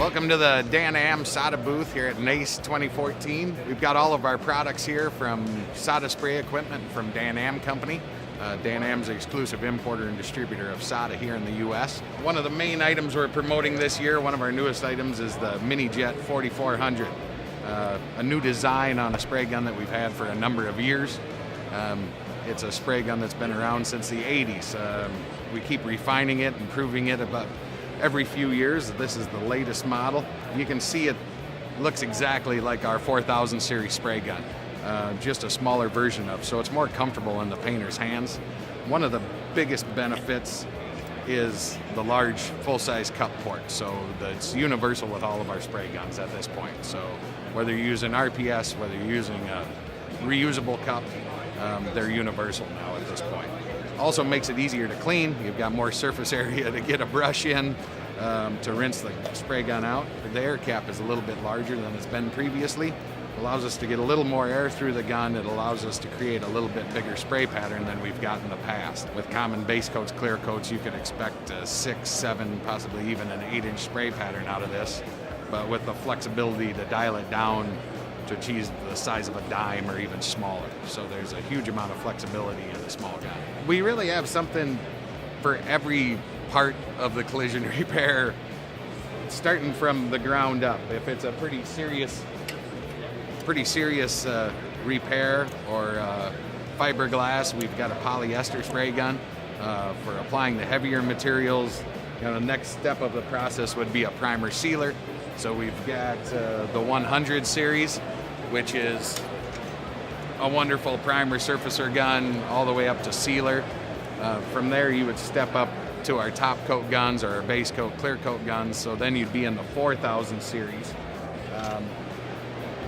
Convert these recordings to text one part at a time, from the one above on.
Welcome to the Dan-Am SATA booth here at NACE 2014. We've got all of our products here from SATA spray equipment from Dan-Am Company. Dan-Am's the exclusive importer and distributor of SATA here in the U.S. One of the main items we're promoting this year, one of our newest items, is the Mini Jet 4400. A new design on a spray gun that we've had for a number of years. It's a spray gun that's been around since the 80s. We keep refining it, improving it about every few years. This is the latest model. You can see it looks exactly like our 4000 series spray gun, just a smaller version of, so it's more comfortable in the painter's hands. One of the biggest benefits is the large full-size cup port, so it's universal with all of our spray guns at this point. So whether you're using RPS, whether you're using a reusable cup, they're universal now at this point. Also makes it easier to clean. You've got more surface area to get a brush in to rinse the spray gun out. The air cap is a little bit larger than it's been previously. Allows us to get a little more air through the gun. It allows us to create a little bit bigger spray pattern than we've got in the past. With common base coats, clear coats, you could expect a 6, 7, possibly even an 8-inch spray pattern out of this. But with the flexibility to dial it down to achieve the size of a dime or even smaller. So there's a huge amount of flexibility in the small gun. We really have something for every part of the collision repair, starting from the ground up. If it's a pretty serious repair or fiberglass, we've got a polyester spray gun. For applying the heavier materials, the next step of the process would be a primer sealer. So we've got the 100 series, which is a wonderful primer surfacer gun all the way up to sealer. From there you would step up to our top coat guns or our base coat, clear coat guns, so then you'd be in the 4000 series.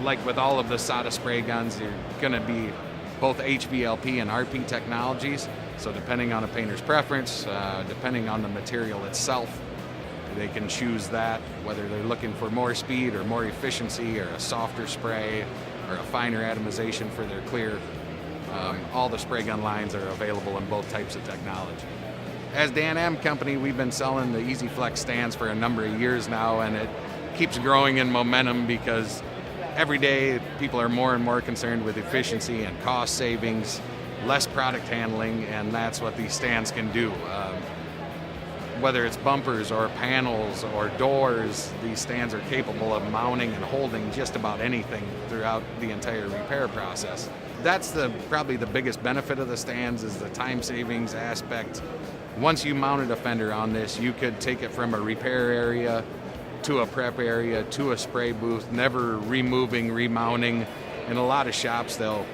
Like with all of the SATA spray guns, you're going to be both HVLP and RP technologies, so depending on a painter's preference, depending on the material itself, they can choose that, whether they're looking for more speed or more efficiency or a softer spray or a finer atomization for their clear. All the spray gun lines are available in both types of technology. As Dan-Am Company, we've been selling the Easy Flex stands for a number of years now, and it keeps growing in momentum because every day people are more and more concerned with efficiency and cost savings, less product handling, and that's what these stands can do. Whether it's bumpers or panels or doors, these stands are capable of mounting and holding just about anything throughout the entire repair process. That's probably the biggest benefit of the stands, is the time savings aspect. Once you mounted a fender on this, you could take it from a repair area to a prep area to a spray booth, never removing, remounting. In a lot of shops, a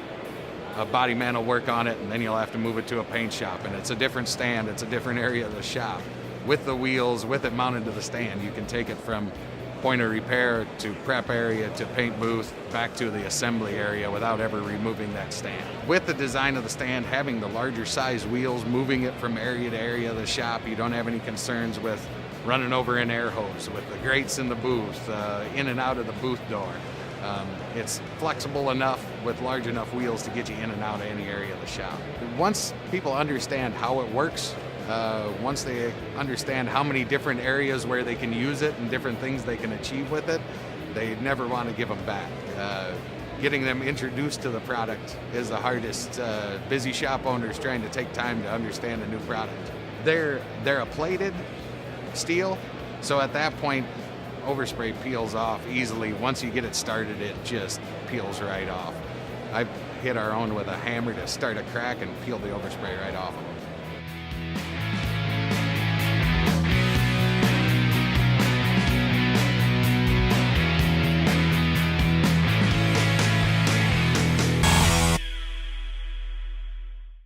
body man will work on it and then you'll have to move it to a paint shop, and it's a different stand, it's a different area of the shop. With the wheels, with it mounted to the stand, you can take it from point of repair to prep area to paint booth back to the assembly area without ever removing that stand. With the design of the stand, having the larger size wheels, moving it from area to area of the shop, you don't have any concerns with running over an air hose, with the grates in the booth, in and out of the booth door. It's flexible enough with large enough wheels to get you in and out of any area of the shop. Once people understand how it works, once they understand how many different areas where they can use it and different things they can achieve with it, they never want to give them back. Getting them introduced to the product is the hardest. Busy shop owners trying to take time to understand a new product. They're a plated steel, so at that point, overspray peels off easily. Once you get it started, it just peels right off. I've hit our own with a hammer to start a crack and peel the overspray right off of them.